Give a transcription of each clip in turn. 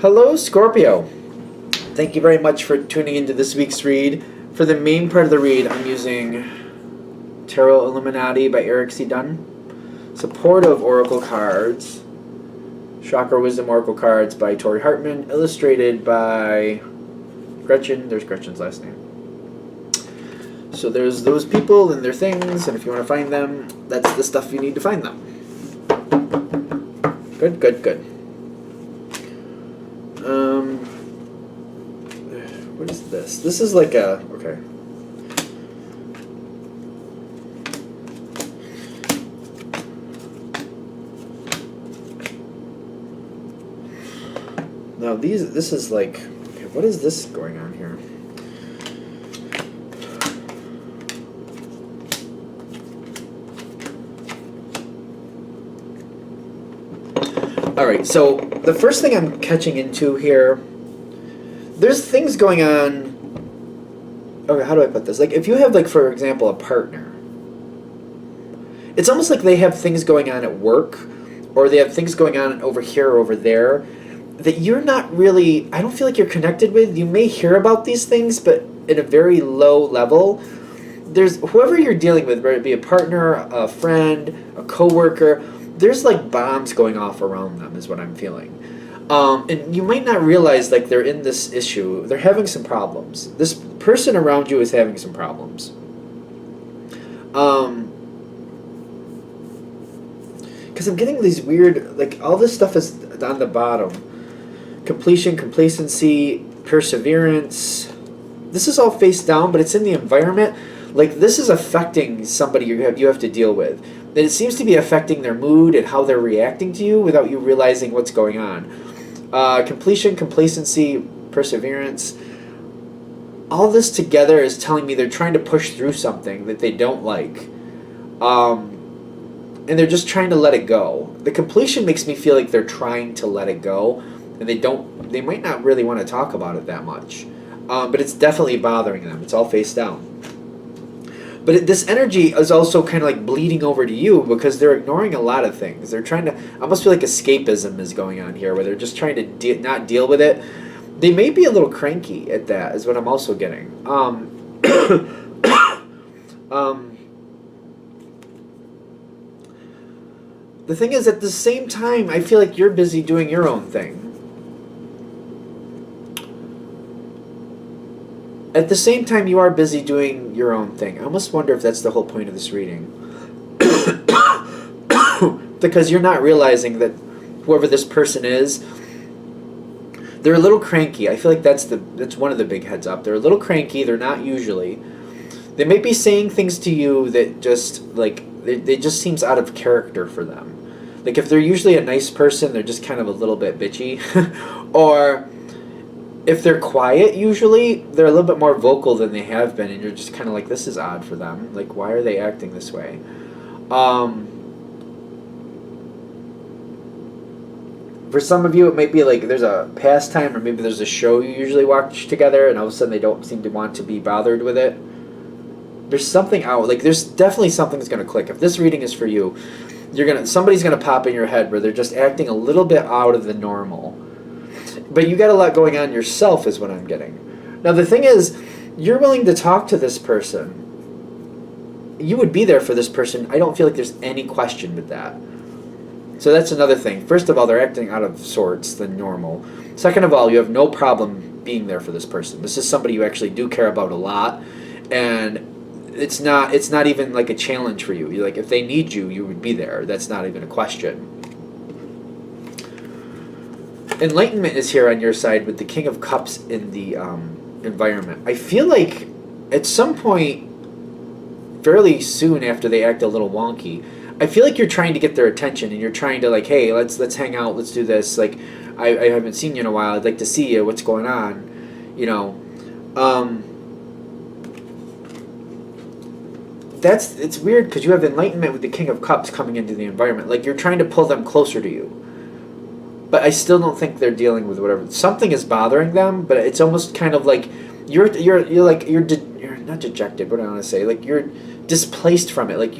Hello, Scorpio. Thank you very much for tuning into this week's read. For the main part of the read, I'm using Tarot Illuminati by Eric C. Dunn, Supportive Oracle Cards, Chakra Wisdom Oracle Cards by Tori Hartman, illustrated by Gretchen. There's Gretchen's last name. So there's those people and their things, and if you want to find them, that's the stuff you need to find them. Good, good, good. What is this? This is like a, okay. Now this is like, okay, what is this going on here? All right, so the first thing I'm catching into here, there's things going on. Okay, how do I put this? Like, if you have, like, for example, a partner, it's almost like they have things going on at work, or they have things going on over here or over there that you're not really, I don't feel like you're connected with. You may hear about these things, but at a very low level. There's whoever you're dealing with, whether it be a partner, a friend, a coworker, there's like bombs going off around them is what I'm feeling. And you might not realize like they're in this issue. They're having some problems. This person around you is having some problems. Because I'm getting these weird, like all this stuff is on the bottom. Completion, complacency, perseverance. This is all face down, but it's in the environment. Like this is affecting somebody you have to deal with. And it seems to be affecting their mood and how they're reacting to you without you realizing what's going on. Completion, complacency, perseverance. All this together is telling me they're trying to push through something that they don't like. And they're just trying to let it go. The completion makes me feel like they're trying to let it go. And they might not really want to talk about it that much. But it's definitely bothering them. It's all face down. But this energy is also kind of like bleeding over to you because they're ignoring a lot of things. They're trying to, I almost feel like escapism is going on here where they're just trying to not deal with it. They may be a little cranky at that is what I'm also getting. The thing is, at the same time, I feel like you're busy doing your own thing. At the same time, you are busy doing your own thing. I almost wonder if that's the whole point of this reading. Because you're not realizing that whoever this person is, they're a little cranky. I feel like that's one of the big heads up. They're a little cranky. They're not usually. They might be saying things to you that just, like, they just seems out of character for them. Like, if they're usually a nice person, they're just kind of a little bit bitchy. Or if they're quiet, usually, they're a little bit more vocal than they have been, and you're just kind of like, this is odd for them. Like, why are they acting this way? For some of you, it might be like there's a pastime, or maybe there's a show you usually watch together, and all of a sudden they don't seem to want to be bothered with it. There's something out. Like, there's definitely something's going to click. If this reading is for you, somebody's going to pop in your head where they're just acting a little bit out of the normal. But you got a lot going on yourself is what I'm getting. Now, the thing is, you're willing to talk to this person. You would be there for this person. I don't feel like there's any question with that. So that's another thing. First of all, they're acting out of sorts than normal. Second of all, you have no problem being there for this person. This is somebody you actually do care about a lot. And it's not even like a challenge for you. You're like, if they need you, you would be there. That's not even a question. Enlightenment is here on your side with the King of Cups in the environment. I feel like at some point, fairly soon after they act a little wonky, I feel like you're trying to get their attention and you're trying to like, hey, let's hang out, let's do this. Like, I haven't seen you in a while. I'd like to see you. What's going on? You know, it's weird because you have enlightenment with the King of Cups coming into the environment. Like, you're trying to pull them closer to you. But I still don't think they're dealing with whatever. Something is bothering them, but it's almost kind of like you're not dejected. What do I want to say? Like, you're displaced from it. Like,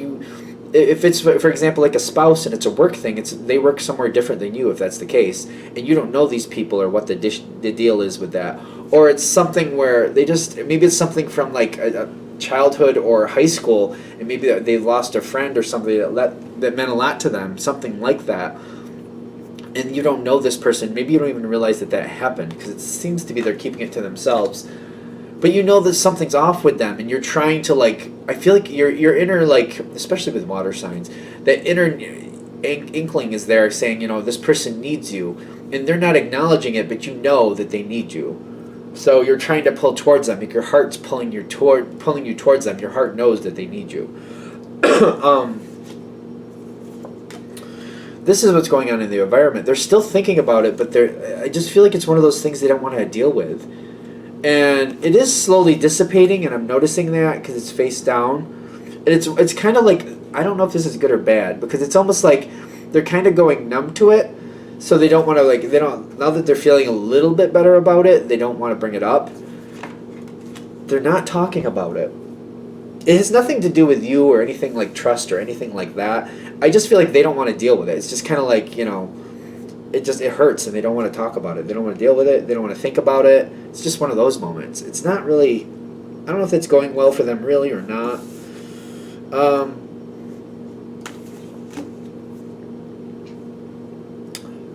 if it's for example like a spouse and it's a work thing, it's they work somewhere different than you if that's the case, and you don't know these people or what the deal is with that, or it's something where they just maybe it's something from like a childhood or high school, and maybe they lost a friend or somebody that meant a lot to them, something like that, and you don't know this person. Maybe you don't even realize that happened because it seems to be they're keeping it to themselves. But you know that something's off with them, and you're trying to like. I feel like your inner like, especially with water signs, that inner inkling is there saying, this person needs you, and they're not acknowledging it, but you know that they need you. So you're trying to pull towards them. Like your heart's pulling you towards them. Your heart knows that they need you. This is what's going on in the environment. They're still thinking about it, but I just feel like it's one of those things they don't want to deal with. And it is slowly dissipating, and I'm noticing that because it's face down. And it's kind of like, I don't know if this is good or bad, because it's almost like they're kind of going numb to it. So they don't want to, now that they're feeling a little bit better about it, they don't want to bring it up. They're not talking about it. It has nothing to do with you or anything like trust or anything like that. I just feel like they don't want to deal with it. It's just kind of like, it hurts and they don't want to talk about it. They don't want to deal with it. They don't want to think about it. It's just one of those moments. It's not really, I don't know if it's going well for them really or not.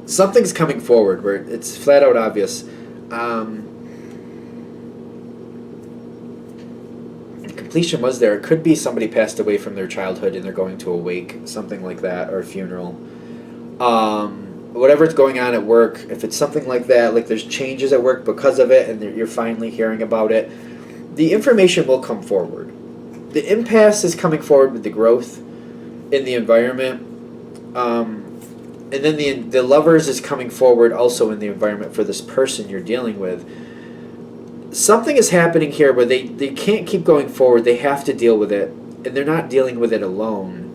Something's coming forward where it's flat out obvious. Completion was there. It could be somebody passed away from their childhood and they're going to a wake, something like that, or a funeral. Whatever's going on at work, if it's something like that, like there's changes at work because of it and you're finally hearing about it, the information will come forward. The impasse is coming forward with the growth in the environment. And then the lovers is coming forward also in the environment for this person you're dealing with. Something is happening here where they can't keep going forward. They have to deal with it. And they're not dealing with it alone.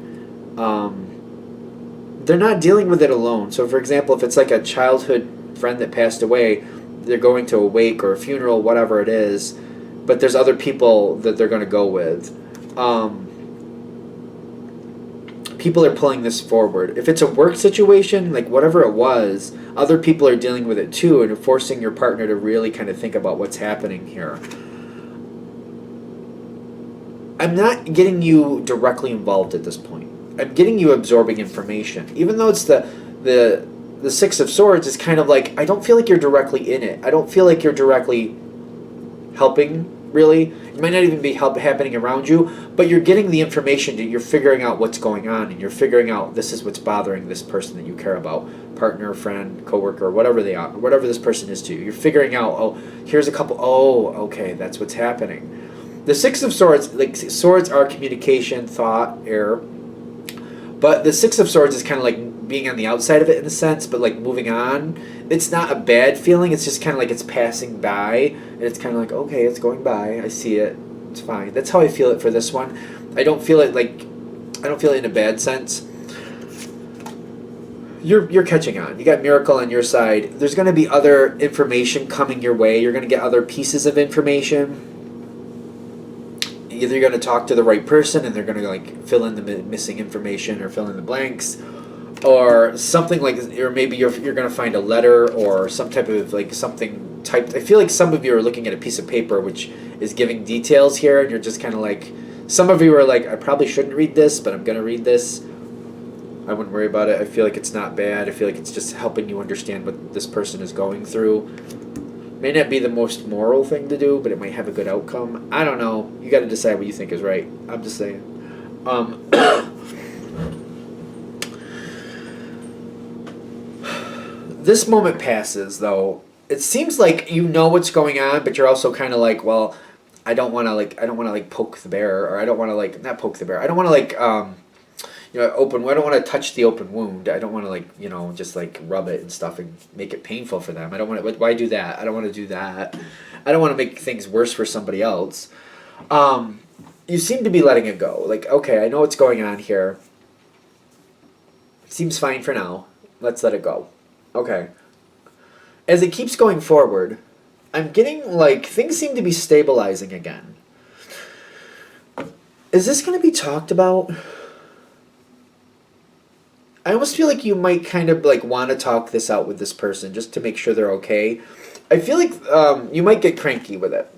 They're not dealing with it alone. So, for example, if it's like a childhood friend that passed away, they're going to a wake or a funeral, whatever it is, but there's other people that they're going to go with. People are pulling this forward. If it's a work situation, like whatever it was, other people are dealing with it too and are forcing your partner to really kind of think about what's happening here. I'm not getting you directly involved at this point. I'm getting you absorbing information. Even though it's the Six of Swords is kind of like, I don't feel like you're directly in it. I don't feel like you're directly helping, really. It might not even be happening around you, but you're getting the information. You're figuring out what's going on, and you're figuring out this is what's bothering this person that you care about, partner, friend, coworker, whatever they are, whatever this person is to you. You're figuring out, oh, here's a couple, oh, okay, that's what's happening. The Six of Swords, like swords are communication, thought, air. But the Six of Swords is kind of like being on the outside of it in a sense, but like moving on. It's not a bad feeling. It's just kind of like it's passing by, and it's kind of like, okay, it's going by. I see it. It's fine. That's how I feel it for this one. I don't feel it in a bad sense. You're catching on. You got Miracle on your side. There's going to be other information coming your way. You're going to get other pieces of information. Either you're going to talk to the right person and they're going to like fill in the missing information or fill in the blanks, or something like, or maybe you're going to find a letter or some type of like something typed. I feel like some of you are looking at a piece of paper which is giving details here, and you're just kind of like, some of you are like, I probably shouldn't read this, but I'm going to read this. I wouldn't worry about it. I feel like it's not bad. I feel like it's just helping you understand what this person is going through. May not be the most moral thing to do, but it might have a good outcome. I don't know. You got to decide what you think is right. I'm just saying. This moment passes, though. It seems like you know what's going on, but you're also kind of like, well, I don't want to poke the bear, or I don't want to not poke the bear. I don't want to open. I don't want to touch the open wound. I don't want to just rub it and stuff and make it painful for them. I don't want to. Why do that? I don't want to do that. I don't want to make things worse for somebody else. You seem to be letting it go. Like, okay, I know what's going on here. Seems fine for now. Let's let it go. Okay. As it keeps going forward, I'm getting things seem to be stabilizing again. Is this going to be talked about? I almost feel like you might kind of like want to talk this out with this person just to make sure they're okay. I feel like you might get cranky with it.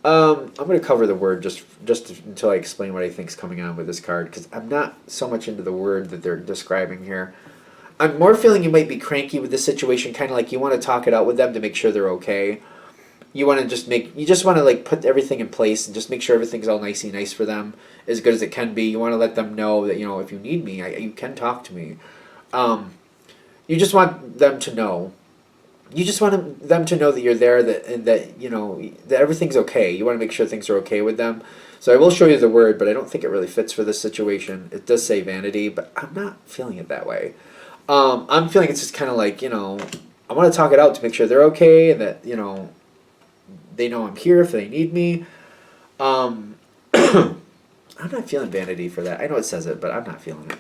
I'm going to cover the word just until I explain what I think's coming on with this card, because I'm not so much into the word that they're describing here. I'm more feeling you might be cranky with this situation, kind of like you want to talk it out with them to make sure they're okay. You just want to like put everything in place and just make sure everything's all nicey nice for them, as good as it can be. You want to let them know that, if you need me, you can talk to me. You just want them to know. You just want them to know that you're there, that everything's okay. You want to make sure things are okay with them. So I will show you the word, but I don't think it really fits for this situation. It does say vanity, but I'm not feeling it that way. I'm feeling it's just kind of like, I want to talk it out to make sure they're okay and that, they know I'm here if they need me. I'm not feeling vanity for that. I know it says it, but I'm not feeling it.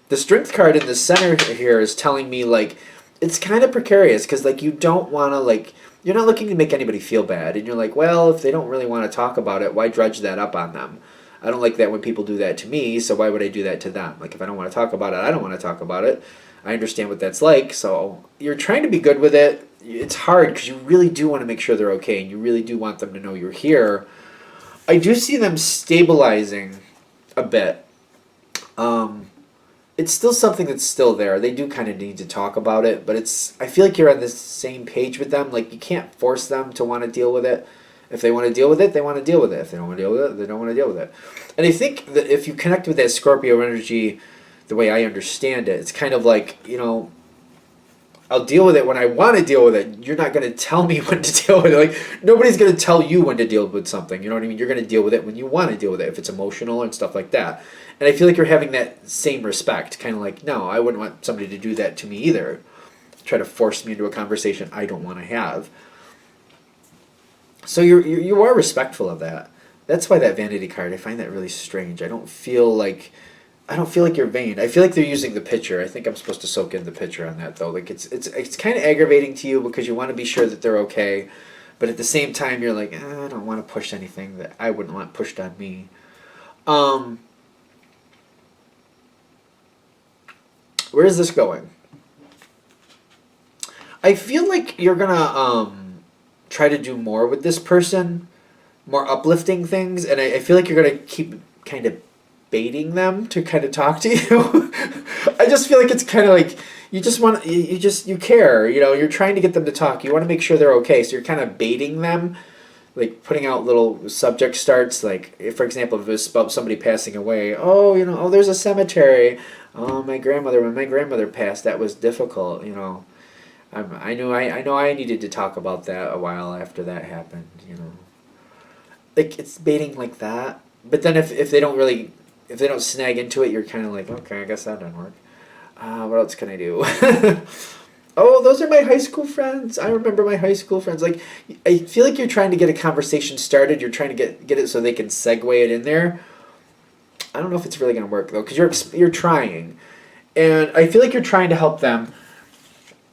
The strength card in the center here is telling me, like, it's kind of precarious because, like, you don't want to, like, you're not looking to make anybody feel bad. And you're like, well, if they don't really want to talk about it, why drudge that up on them? I don't like that when people do that to me, so why would I do that to them? Like, if I don't want to talk about it, I don't want to talk about it. I understand what that's like, so you're trying to be good with it. It's hard because you really do want to make sure they're okay, and you really do want them to know you're here. I do see them stabilizing a bit. It's still something that's still there. They do kind of need to talk about it, but I feel like you're on the same page with them. Like, you can't force them to want to deal with it. If they want to deal with it, they want to deal with it. If they don't want to deal with it, they don't want to deal with it. And I think that if you connect with that Scorpio energy the way I understand it, it's kind of like, I'll deal with it when I want to deal with it. You're not going to tell me when to deal with it. Like, nobody's going to tell you when to deal with something. You know what I mean? You're going to deal with it when you want to deal with it, if it's emotional and stuff like that. And I feel like you're having that same respect. Kind of like, no, I wouldn't want somebody to do that to me either. Try to force me into a conversation I don't want to have. So you are respectful of that. That's why that vanity card, I find that really strange. I don't feel like you're vain. I feel like they're using the picture. I think I'm supposed to soak in the picture on that though. Like, it's kind of aggravating to you because you want to be sure that they're okay, but at the same time you're like, I don't want to push anything that I wouldn't want pushed on me. Where is this going? I feel like you're gonna try to do more with this person, more uplifting things, and I feel like you're gonna keep kind of baiting them to kind of talk to you. I just feel like it's kind of like you care. You're trying to get them to talk. You want to make sure they're okay, so you're kind of baiting them, like putting out little subject starts. Like, if, for example, if it was about somebody passing away, oh, there's a cemetery. Oh, when my grandmother passed, that was difficult. I know I needed to talk about that a while after that happened. Like, it's baiting like that. But then if they don't snag into it, you're kind of like, okay, I guess that didn't work. What else can I do? Oh, those are my high school friends. I remember my high school friends. Like, I feel like you're trying to get a conversation started. You're trying to get it so they can segue it in there. I don't know if it's really going to work, though, because you're trying. And I feel like you're trying to help them.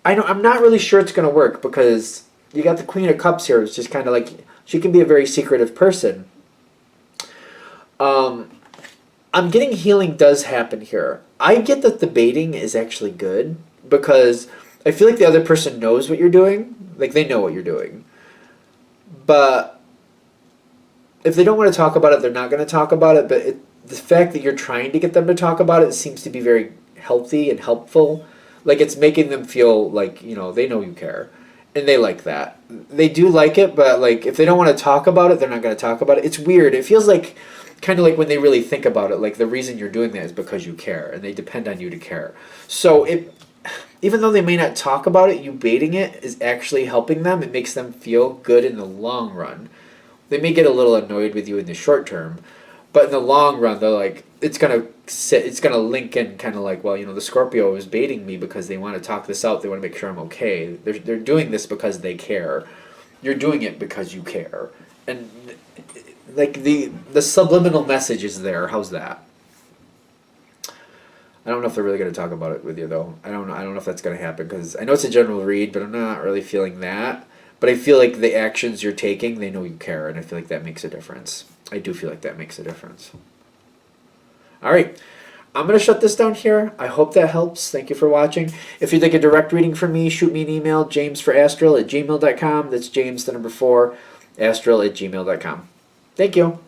I'm not really sure it's going to work because you got the Queen of Cups here. It's just kind of like, she can be a very secretive person. I'm getting healing does happen here. I get that the baiting is actually good because I feel like the other person knows what you're doing. Like, they know what you're doing. But if they don't want to talk about it, they're not going to talk about it. But the fact that you're trying to get them to talk about it seems to be very healthy and helpful. Like, it's making them feel like, they know you care. And they like that. They do like it, but, like, if they don't want to talk about it, they're not going to talk about it. It's weird. It feels like kind of like when they really think about it, like, the reason you're doing that is because you care, and they depend on you to care. So even though they may not talk about it, you baiting it is actually helping them. It makes them feel good in the long run. They may get a little annoyed with you in the short term, but in the long run, they're like, it's gonna link in kind of like, well, the Scorpio is baiting me because they want to talk this out. They want to make sure I'm okay. They're doing this because they care. You're doing it because you care. And like the subliminal message is there. How's that? I don't know if they're really going to talk about it with you, though. I don't know if that's going to happen because I know it's a general read, but I'm not really feeling that. But I feel like the actions you're taking, they know you care, and I feel like that makes a difference. I do feel like that makes a difference. All right. I'm going to shut this down here. I hope that helps. Thank you for watching. If you'd like a direct reading from me, shoot me an email, jamesforastral@gmail.com. That's James, the number 4, astral@gmail.com. Thank you.